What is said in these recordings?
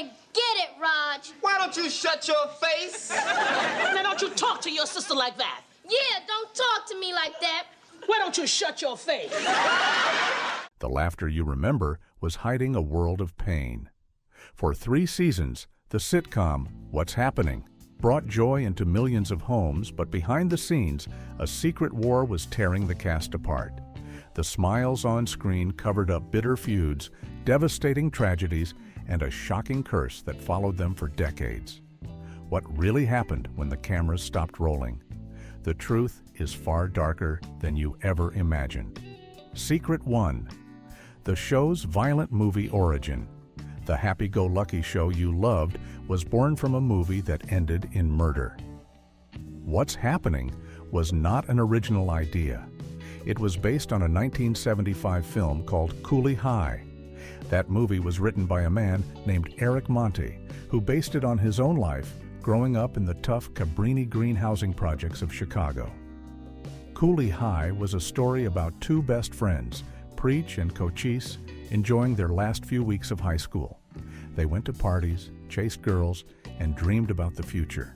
gonna get it, Raj. Why don't you shut your face? Now, don't you talk to your sister like that. Yeah, don't talk to me like that. Why don't you shut your face? The laughter you remember was hiding a world of pain. For 3 seasons, the sitcom What's Happening brought joy into millions of homes, but behind the scenes, a secret war was tearing the cast apart. The smiles on screen covered up bitter feuds, devastating tragedies, and a shocking curse that followed them for decades. What really happened when the cameras stopped rolling? The truth is far darker than you ever imagined. Secret 1. The show's violent movie origin. The happy-go-lucky show you loved was born from a movie that ended in murder. What's Happening was not an original idea. It was based on a 1975 film called Cooley High. That movie was written by a man named Eric Monte, who based it on his own life growing up in the tough Cabrini Green housing projects of Chicago. Cooley High was a story about 2 best friends, Preach and Cochise, enjoying their last few weeks of high school. They went to parties, chased girls, and dreamed about the future.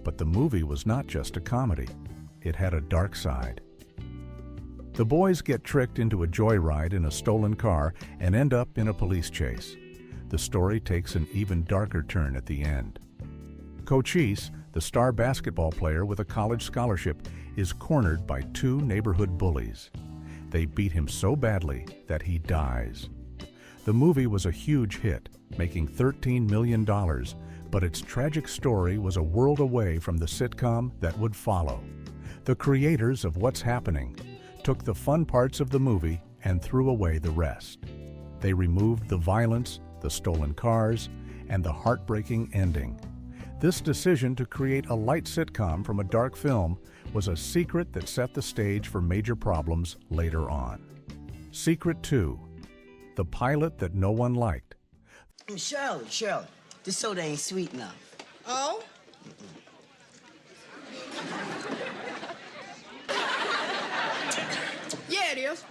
But the movie was not just a comedy. It had a dark side. The boys get tricked into a joyride in a stolen car and end up in a police chase. The story takes an even darker turn at the end. Cochise, the star basketball player with a college scholarship, is cornered by 2 neighborhood bullies. They beat him so badly that he dies. The movie was a huge hit, making $13 million, but its tragic story was a world away from the sitcom that would follow. The creators of What's Happening took the fun parts of the movie and threw away the rest. They removed the violence, the stolen cars, and the heartbreaking ending. This decision to create a light sitcom from a dark film was a secret that set the stage for major problems later on. Secret 2. The pilot that no one liked. Shirley, this soda ain't sweet enough. Oh? Yeah, it is.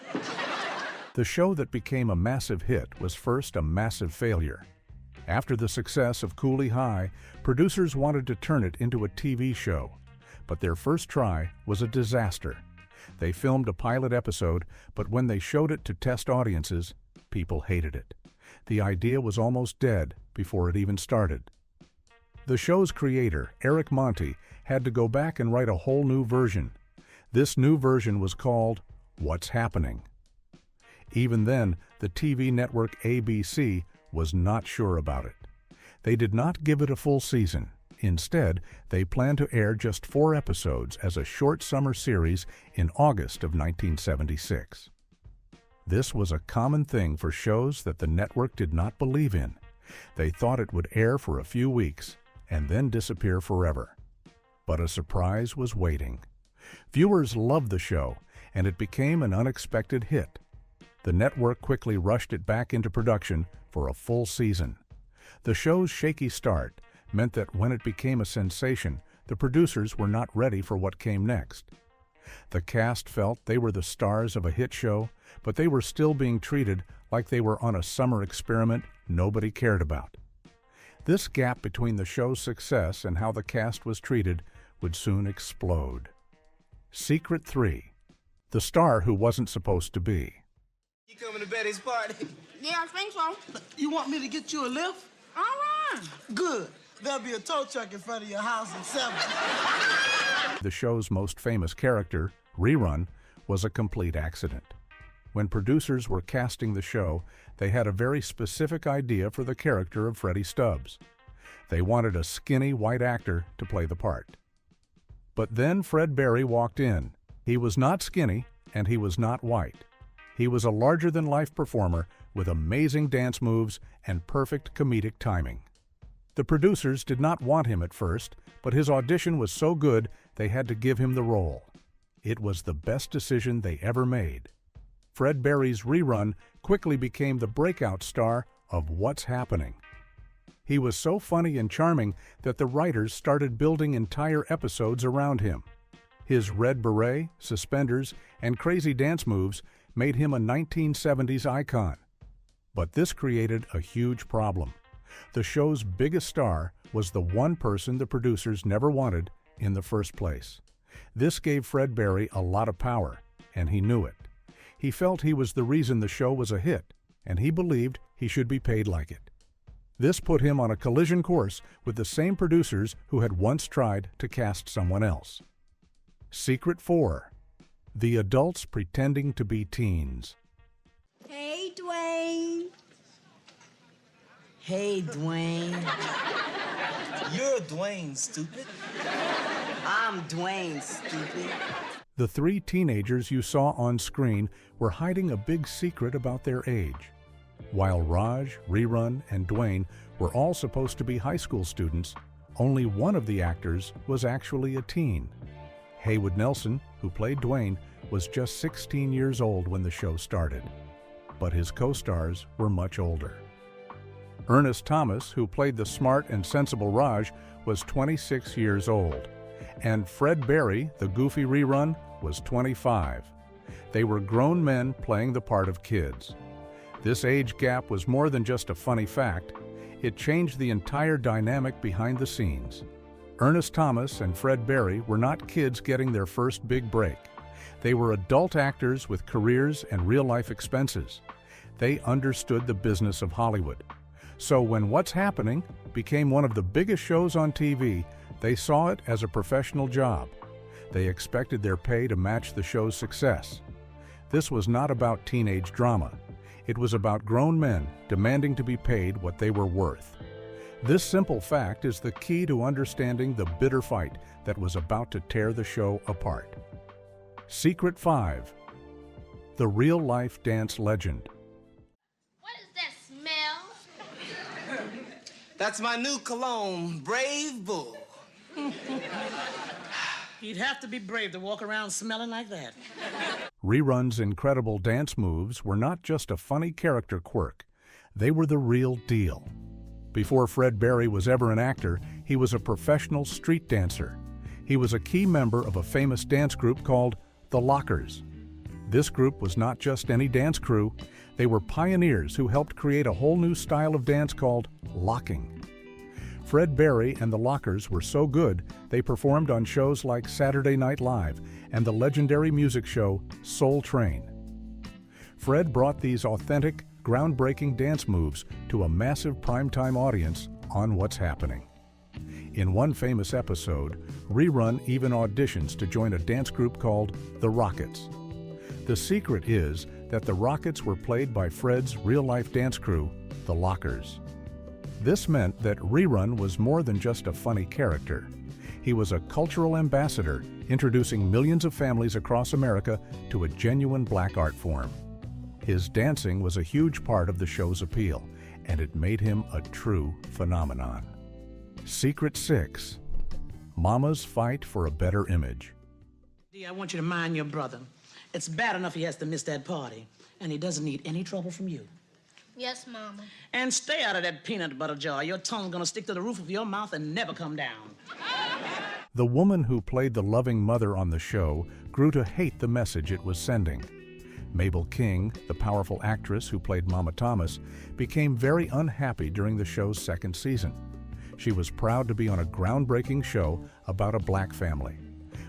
The show that became a massive hit was first a massive failure. After the success of Cooley High, producers wanted to turn it into a TV show, but their first try was a disaster. They filmed a pilot episode, but when they showed it to test audiences, people hated it. The idea was almost dead before it even started. The show's creator, Eric Monte, had to go back and write a whole new version. This new version was called What's Happening. Even then, the TV network ABC was not sure about it. They did not give it a full season. Instead, they planned to air just 4 episodes as a short summer series in August of 1976. This was a common thing for shows that the network did not believe in. They thought it would air for a few weeks and then disappear forever. But a surprise was waiting. Viewers loved the show, and it became an unexpected hit. The network quickly rushed it back into production for a full season. The show's shaky start meant that when it became a sensation, the producers were not ready for what came next. The cast felt they were the stars of a hit show, but they were still being treated like they were on a summer experiment nobody cared about. This gap between the show's success and how the cast was treated would soon explode. Secret 3. The star who wasn't supposed to be. You coming to Betty's party? Yeah, I think so. You want me to get you a lift? All right. Good. There'll be a tow truck in front of your house in 7. The show's most famous character, Rerun, was a complete accident. When producers were casting the show, they had a very specific idea for the character of Freddie Stubbs. They wanted a skinny white actor to play the part. But then Fred Berry walked in. He was not skinny, and he was not white. He was a larger-than-life performer with amazing dance moves and perfect comedic timing. The producers did not want him at first, but his audition was so good they had to give him the role. It was the best decision they ever made. Fred Berry's Rerun quickly became the breakout star of What's Happening. He was so funny and charming that the writers started building entire episodes around him. His red beret, suspenders, and crazy dance moves made him a 1970s icon. But this created a huge problem. The show's biggest star was the one person the producers never wanted in the first place. This gave Fred Berry a lot of power, and he knew it. He felt he was the reason the show was a hit, and he believed he should be paid like it. This put him on a collision course with the same producers who had once tried to cast someone else. Secret 4. The adults pretending to be teens. Hey, Dwayne. Hey, Dwayne. You're Dwayne, stupid. I'm Dwayne, stupid. The three teenagers you saw on screen were hiding a big secret about their age. While Raj, Rerun, and Dwayne were all supposed to be high school students, only one of the actors was actually a teen. Haywood Nelson, who played Dwayne, was just 16 years old when the show started, but his co-stars were much older. Ernest Thomas, who played the smart and sensible Raj, was 26 years old, and Fred Berry, the goofy Rerun, was 25. They were grown men playing the part of kids. This age gap was more than just a funny fact. It changed the entire dynamic behind the scenes. Ernest Thomas and Fred Berry were not kids getting their first big break. They were adult actors with careers and real-life expenses. They understood the business of Hollywood. So when What's Happening became one of the biggest shows on TV, they saw it as a professional job. They expected their pay to match the show's success. This was not about teenage drama. It was about grown men demanding to be paid what they were worth. This simple fact is the key to understanding the bitter fight that was about to tear the show apart. Secret 5. The real-life dance legend. What is that smell? That's my new cologne, Brave Bull. You'd have to be brave to walk around smelling like that. Rerun's incredible dance moves were not just a funny character quirk. They were the real deal. Before Fred Berry was ever an actor, he was a professional street dancer. He was a key member of a famous dance group called the Lockers. This group was not just any dance crew. They were pioneers who helped create a whole new style of dance called locking. Fred Berry and the Lockers were so good, they performed on shows like Saturday Night Live and the legendary music show Soul Train. Fred brought these authentic, groundbreaking dance moves to a massive primetime audience on What's Happening. In one famous episode, Rerun even auditions to join a dance group called the Rockets. The secret is that the Rockets were played by Fred's real-life dance crew, the Lockers. This meant that Rerun was more than just a funny character. He was a cultural ambassador, introducing millions of families across America to a genuine black art form. His dancing was a huge part of the show's appeal, and it made him a true phenomenon. Secret 6. Mama's fight for a better image. Dee, I want you to mind your brother. It's bad enough he has to miss that party, and he doesn't need any trouble from you. Yes, Mama. And stay out of that peanut butter jar. Your tongue's gonna stick to the roof of your mouth and never come down. The woman who played the loving mother on the show grew to hate the message it was sending. Mabel King, the powerful actress who played Mama Thomas, became very unhappy during the show's second season. She was proud to be on a groundbreaking show about a black family,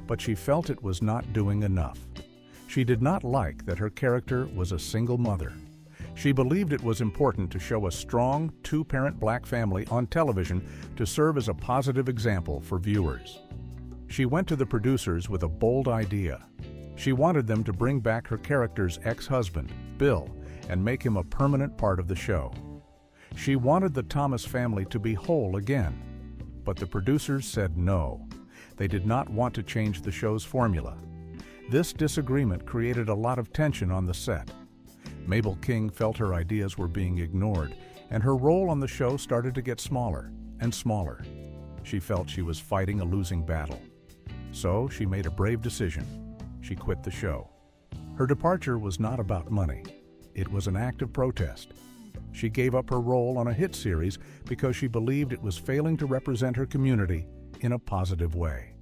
but she felt it was not doing enough. She did not like that her character was a single mother. She believed it was important to show a strong, two-parent black family on television to serve as a positive example for viewers. She went to the producers with a bold idea. She wanted them to bring back her character's ex-husband, Bill, and make him a permanent part of the show. She wanted the Thomas family to be whole again, but the producers said no. They did not want to change the show's formula. This disagreement created a lot of tension on the set. Mabel King felt her ideas were being ignored, and her role on the show started to get smaller and smaller. She felt she was fighting a losing battle. So she made a brave decision. She quit the show. Her departure was not about money. It was an act of protest. She gave up her role on a hit series because she believed it was failing to represent her community in a positive way.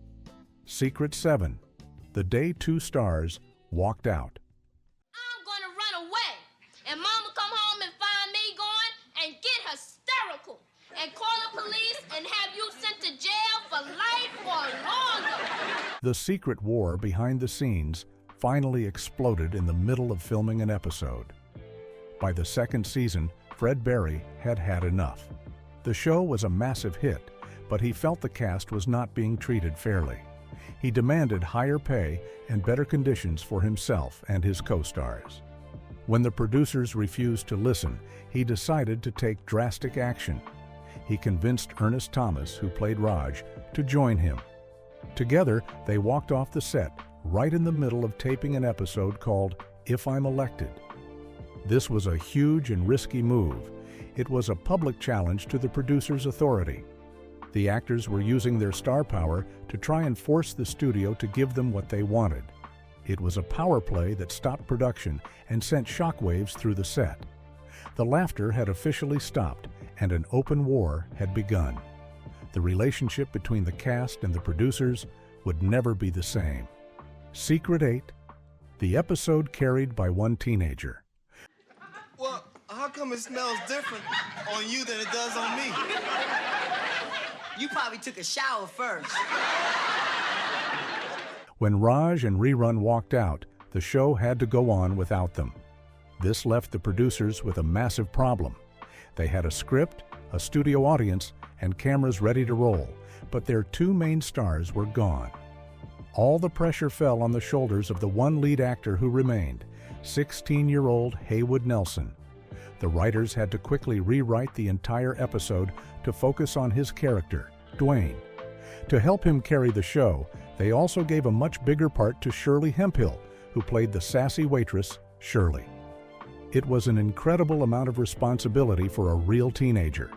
Secret 7. The day two stars walked out. I'm gonna run away, and Mama come home and find me going and get hysterical. hysterical and call the police and have you sent to jail for life or longer. The secret war behind the scenes finally exploded in the middle of filming an episode. By the second season, Fred Berry had had enough. The show was a massive hit, but he felt the cast was not being treated fairly. He demanded higher pay and better conditions for himself and his co-stars. When the producers refused to listen, he decided to take drastic action. He convinced Ernest Thomas, who played Raj, to join him. Together, they walked off the set right in the middle of taping an episode called If I'm Elected. This was a huge and risky move. It was a public challenge to the producer's authority. The actors were using their star power to try and force the studio to give them what they wanted. It was a power play that stopped production and sent shockwaves through the set. The laughter had officially stopped, and an open war had begun. The relationship between the cast and the producers would never be the same. Secret 8, the episode carried by one teenager. Well, how come it smells different on you than it does on me? You probably took a shower first. When Raj and Rerun walked out, the show had to go on without them. This left the producers with a massive problem. They had a script, a studio audience, and cameras ready to roll, but their two main stars were gone. All the pressure fell on the shoulders of the one lead actor who remained, 16-year-old Haywood Nelson. The writers had to quickly rewrite the entire episode to focus on his character, Dwayne. To help him carry the show, they also gave a much bigger part to Shirley Hemphill, who played the sassy waitress, Shirley. It was an incredible amount of responsibility for a real teenager.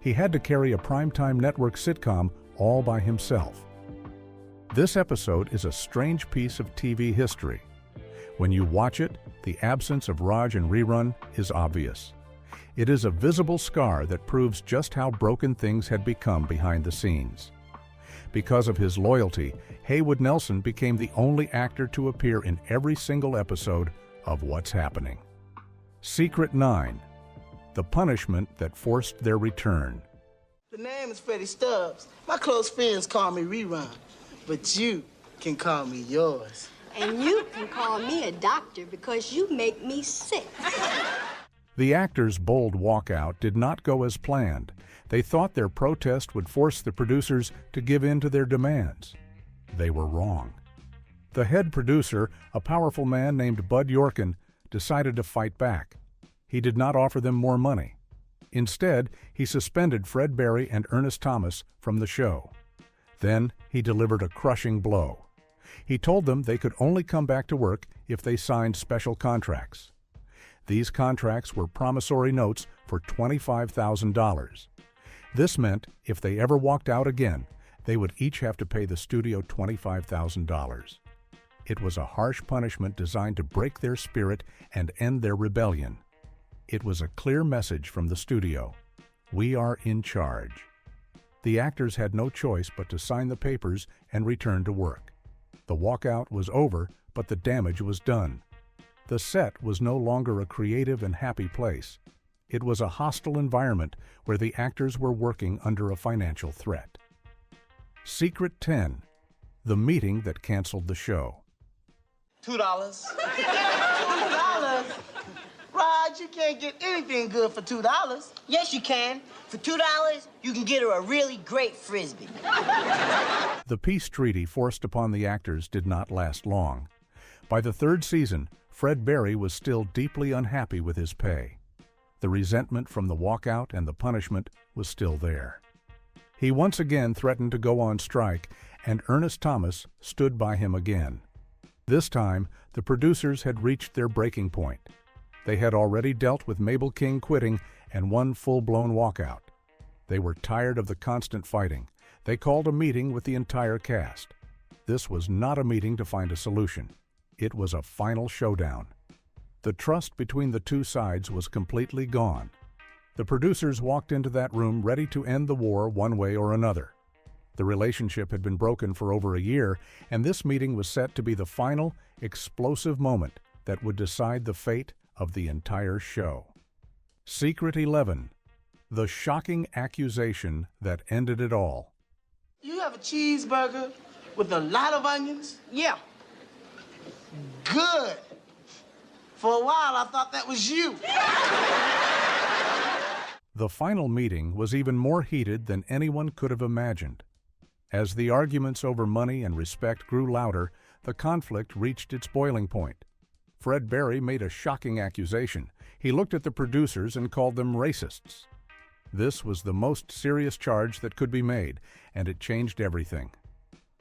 He had to carry a primetime network sitcom all by himself. This episode is a strange piece of TV history. When you watch it, the absence of Raj and Rerun is obvious. It is a visible scar that proves just how broken things had become behind the scenes. Because of his loyalty, Haywood Nelson became the only actor to appear in every single episode of What's Happening. Secret 9, the punishment that forced their return. The name is Freddie Stubbs. My close friends call me Rerun, but you can call me yours. And you can call me a doctor because you make me sick. The actors' bold walkout did not go as planned. They thought their protest would force the producers to give in to their demands. They were wrong. The head producer, a powerful man named Bud Yorkin, decided to fight back. He did not offer them more money. Instead, he suspended Fred Berry and Ernest Thomas from the show. Then he delivered a crushing blow. He told them they could only come back to work if they signed special contracts. These contracts were promissory notes for $25,000. This meant if they ever walked out again, they would each have to pay the studio $25,000. It was a harsh punishment designed to break their spirit and end their rebellion. It was a clear message from the studio. We are in charge. The actors had no choice but to sign the papers and return to work. The walkout was over, but the damage was done. The set was no longer a creative and happy place. It was a hostile environment where the actors were working under a financial threat. Secret 10, the meeting that canceled the show. $2. $2? Raj, you can't get anything good for $2. Yes, you can. For $2, you can get her a really great Frisbee. The peace treaty forced upon the actors did not last long. By the third season, Fred Berry was still deeply unhappy with his pay. The resentment from the walkout and the punishment was still there. He once again threatened to go on strike, and Ernest Thomas stood by him again. This time, the producers had reached their breaking point. They had already dealt with Mabel King quitting and one full-blown walkout. They were tired of the constant fighting. They called a meeting with the entire cast. This was not a meeting to find a solution. It was a final showdown. The trust between the two sides was completely gone. The producers walked into that room ready to end the war one way or another. The relationship had been broken for over a year, and this meeting was set to be the final, explosive moment that would decide the fate of the entire show. Secret 11, The shocking accusation that ended it all. You have a cheeseburger with a lot of onions? Yeah. Good. For a while, I thought that was you. The final meeting was even more heated than anyone could have imagined. As the arguments over money and respect grew louder, the conflict reached its boiling point. Fred Berry made a shocking accusation. He looked at the producers and called them racists. This was the most serious charge that could be made, and it changed everything.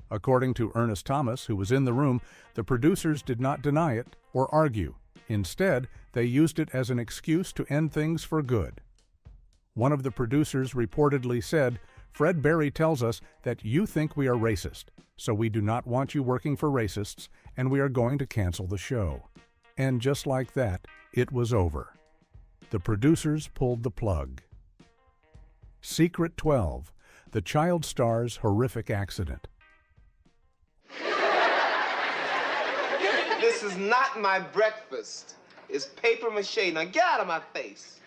According to Ernest Thomas, who was in the room, the producers did not deny it or argue. Instead, they used it as an excuse to end things for good. One of the producers reportedly said, "Fred Berry tells us that you think we are racist, so we do not want you working for racists, and we are going to cancel the show." And just like that, it was over. The producers pulled the plug. Secret 12, the child star's horrific accident. This is not my breakfast. It's paper mache. Now get out of my face.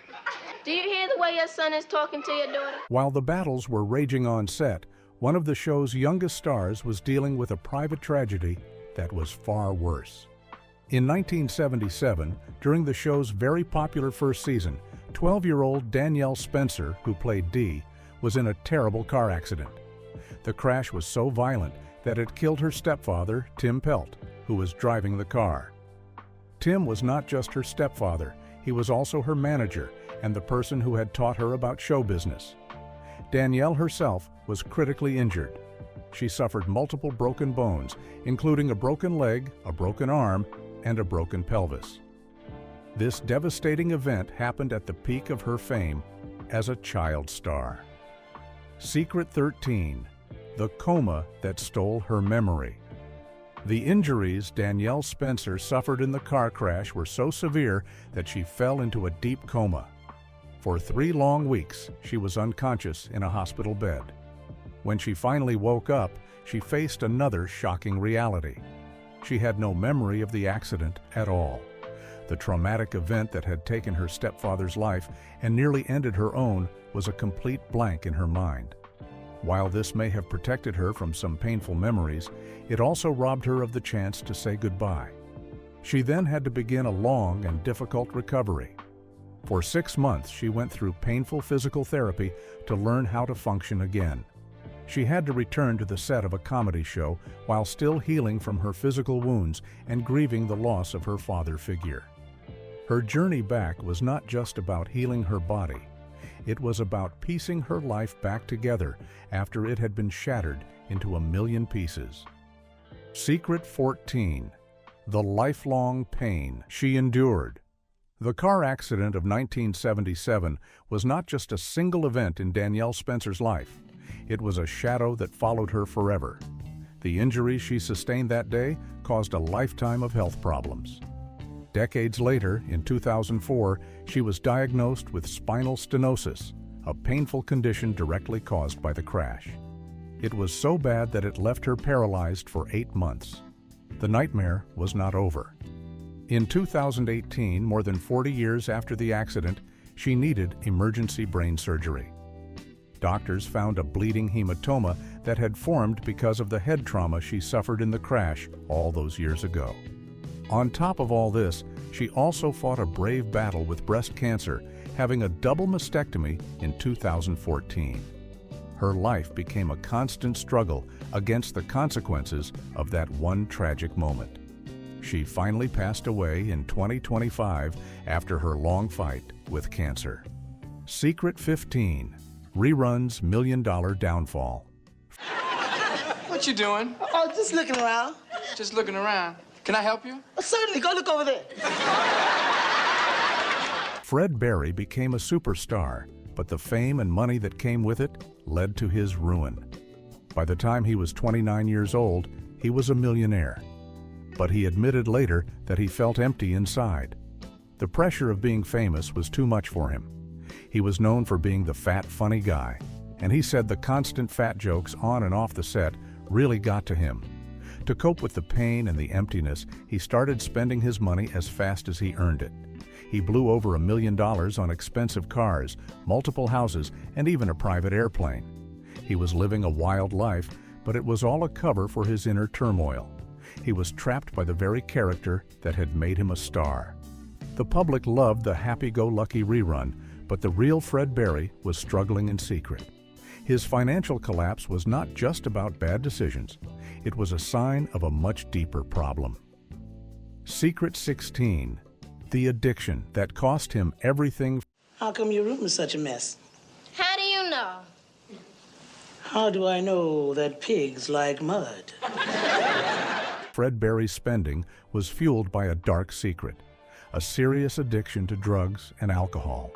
Do you hear the way your son is talking to your daughter? While the battles were raging on set, one of the show's youngest stars was dealing with a private tragedy that was far worse. In 1977, during the show's very popular first season, 12-year-old Danielle Spencer, who played Dee, was in a terrible car accident. The crash was so violent that it killed her stepfather, Tim Pelt, who was driving the car. Tim was not just her stepfather, he was also her manager and the person who had taught her about show business. Danielle herself was critically injured. She suffered multiple broken bones, including a broken leg, a broken arm, and a broken pelvis. This devastating event happened at the peak of her fame as a child star. Secret 13, the coma that stole her memory. The injuries Danielle Spencer suffered in the car crash were so severe that she fell into a deep coma. For 3 long weeks, she was unconscious in a hospital bed. When she finally woke up, she faced another shocking reality. She had no memory of the accident at all. The traumatic event that had taken her stepfather's life and nearly ended her own was a complete blank in her mind. While this may have protected her from some painful memories, it also robbed her of the chance to say goodbye. She then had to begin a long and difficult recovery. For 6 months, she went through painful physical therapy to learn how to function again. She had to return to the set of a comedy show while still healing from her physical wounds and grieving the loss of her father figure. Her journey back was not just about healing her body. It was about piecing her life back together after it had been shattered into a million pieces. Secret 14, the lifelong pain she endured. The car accident of 1977 was not just a single event in Danielle Spencer's life. It was a shadow that followed her forever. The injuries she sustained that day caused a lifetime of health problems. Decades later, in 2004, she was diagnosed with spinal stenosis, a painful condition directly caused by the crash. It was so bad that it left her paralyzed for 8 months. The nightmare was not over. In 2018, more than 40 years after the accident, she needed emergency brain surgery. Doctors found a bleeding hematoma that had formed because of the head trauma she suffered in the crash all those years ago. On top of all this, she also fought a brave battle with breast cancer, having a double mastectomy in 2014. Her life became a constant struggle against the consequences of that one tragic moment. She finally passed away in 2025 after her long fight with cancer. Secret 15, reruns $1 Million Downfall. What you doing? Oh, just looking around. Just looking around. Can I help you? Certainly, go look over there. Fred Berry became a superstar, but the fame and money that came with it led to his ruin. By the time he was 29 years old, he was a millionaire. But he admitted later that he felt empty inside. The pressure of being famous was too much for him. He was known for being the fat, funny guy, and he said the constant fat jokes on and off the set really got to him. To cope with the pain and the emptiness, he started spending his money as fast as he earned it. He blew over $1 million on expensive cars, multiple houses, and even a private airplane. He was living a wild life, but it was all a cover for his inner turmoil. He was trapped by the very character that had made him a star. The public loved the happy-go-lucky rerun, but the real Fred Berry was struggling in secret. His financial collapse was not just about bad decisions. It was a sign of a much deeper problem. Secret 16, the addiction that cost him everything. How come your room is such a mess? How do you know? How do I know that pigs like mud? Fred Berry's spending was fueled by a dark secret, a serious addiction to drugs and alcohol.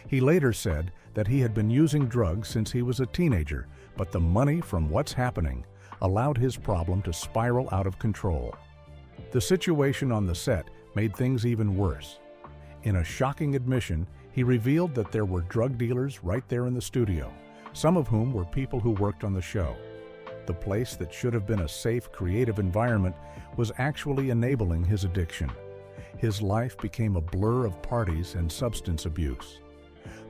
He later said that he had been using drugs since he was a teenager, but the money from What's Happening allowed his problem to spiral out of control. The situation on the set made things even worse. In a shocking admission, he revealed that there were drug dealers right there in the studio, some of whom were people who worked on the show. The place that should have been a safe, creative environment was actually enabling his addiction. His life became a blur of parties and substance abuse.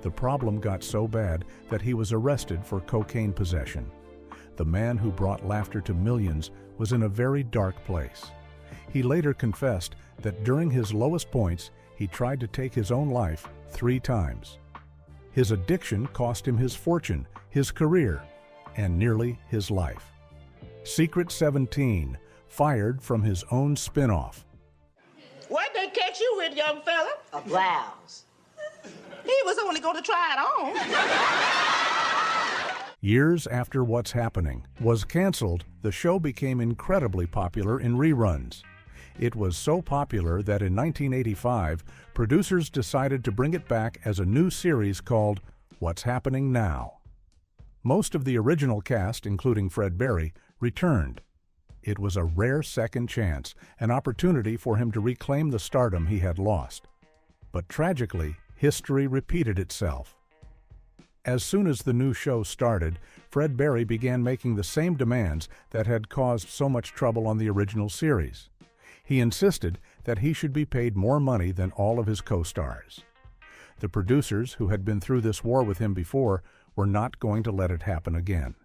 The problem got so bad that he was arrested for cocaine possession. The man who brought laughter to millions was in a very dark place. He later confessed that during his lowest points, he tried to take his own life 3 times. His addiction cost him his fortune, his career, and nearly his life. Secret 17, fired from his own spin-off. What'd they catch you with, young fella? A blouse. He was only going to try it on. Years after What's Happening was canceled, the show became incredibly popular in reruns. It was so popular that in 1985, producers decided to bring it back as a new series called What's Happening Now. Most of the original cast, including Fred Berry, returned. It was a rare second chance, an opportunity for him to reclaim the stardom he had lost. But tragically, history repeated itself. As soon as the new show started, Fred Berry began making the same demands that had caused so much trouble on the original series. He insisted that he should be paid more money than all of his co-stars. The producers, who had been through this war with him before, were not going to let it happen again.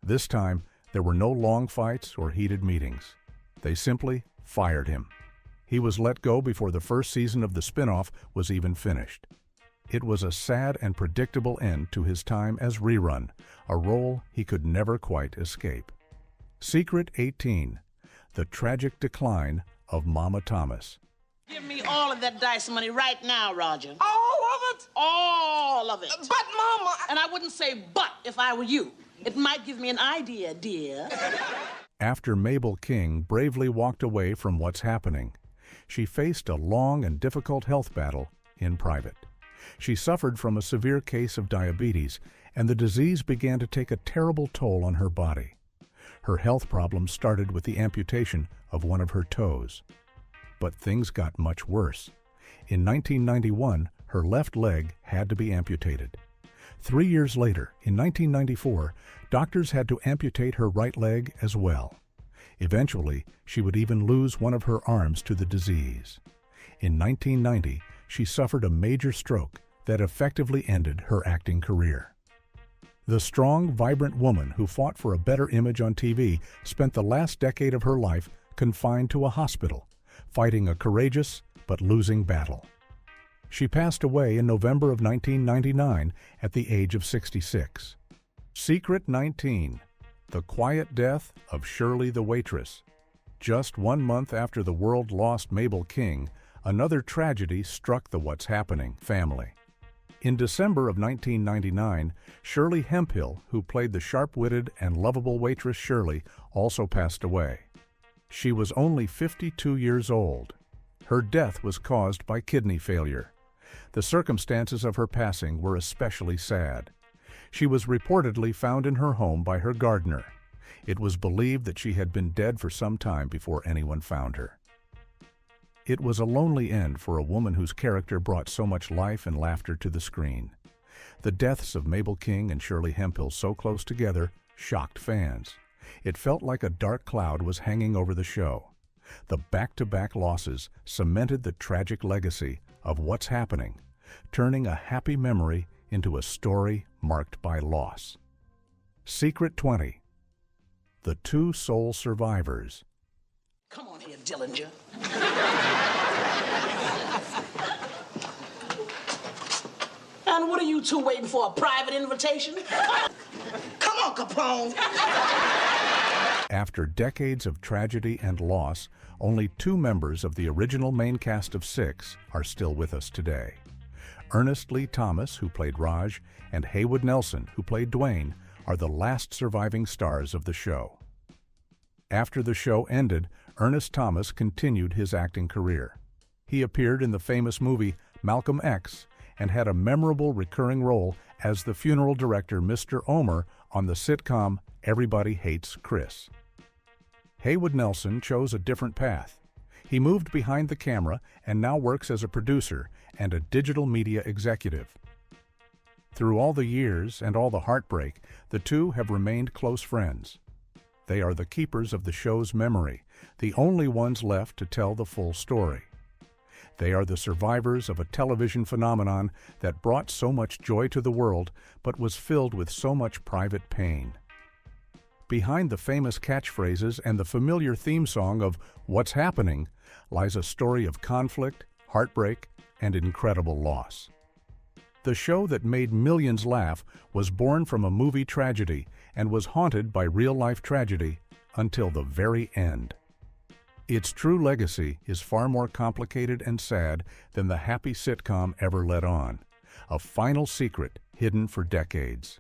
This time, there were no long fights or heated meetings. They simply fired him. He was let go before the first season of the spin-off was even finished. It was a sad and predictable end to his time as rerun, a role he could never quite escape. Secret 18, the tragic decline of Mama Thomas. Give me all of that Dyson money right now, Roger. All of it? All of it. But, Mama... And I wouldn't say but if I were you. It might give me an idea, dear. After Mabel King bravely walked away from What's Happening, she faced a long and difficult health battle in private. She suffered from a severe case of diabetes, and the disease began to take a terrible toll on her body. Her health problems started with the amputation of one of her toes. But things got much worse. In 1991, her left leg had to be amputated. 3 years later, in 1994, doctors had to amputate her right leg as well. Eventually, she would even lose one of her arms to the disease. In 1990, she suffered a major stroke that effectively ended her acting career. The strong, vibrant woman who fought for a better image on TV spent the last decade of her life confined to a hospital, fighting a courageous but losing battle. She passed away in November of 1999 at the age of 66. Secret 19, the quiet death of Shirley the waitress. Just 1 month after the world lost Mabel King, another tragedy struck the What's Happening family. In December of 1999, Shirley Hemphill, who played the sharp-witted and lovable waitress Shirley, also passed away. She was only 52 years old. Her death was caused by kidney failure. The circumstances of her passing were especially sad. She was reportedly found in her home by her gardener. It was believed that she had been dead for some time before anyone found her. It was a lonely end for a woman whose character brought so much life and laughter to the screen. The deaths of Mabel King and Shirley Hemphill so close together shocked fans. It felt like a dark cloud was hanging over the show. The back-to-back losses cemented the tragic legacy of what's happening, turning a happy memory into a story marked by loss. Secret 20. The Two Sole Survivors. Come on here, Dillinger. And what are you two waiting for, a private invitation? Come on, Capone. After decades of tragedy and loss, only 2 members of the original main cast of 6 are still with us today. Ernest Lee Thomas, who played Raj, and Haywood Nelson, who played Dwayne, are the last surviving stars of the show. After the show ended, Ernest Thomas continued his acting career. He appeared in the famous movie Malcolm X and had a memorable recurring role as the funeral director Mr. Omer on the sitcom Everybody Hates Chris. Haywood Nelson chose a different path. He moved behind the camera and now works as a producer and a digital media executive. Through all the years and all the heartbreak, the two have remained close friends. They are the keepers of the show's memory, the only ones left to tell the full story. They are the survivors of a television phenomenon that brought so much joy to the world, but was filled with so much private pain. Behind the famous catchphrases and the familiar theme song of What's Happening lies a story of conflict, heartbreak, and incredible loss. The show that made millions laugh was born from a movie tragedy and was haunted by real-life tragedy until the very end. Its true legacy is far more complicated and sad than the happy sitcom ever let on, a final secret hidden for decades.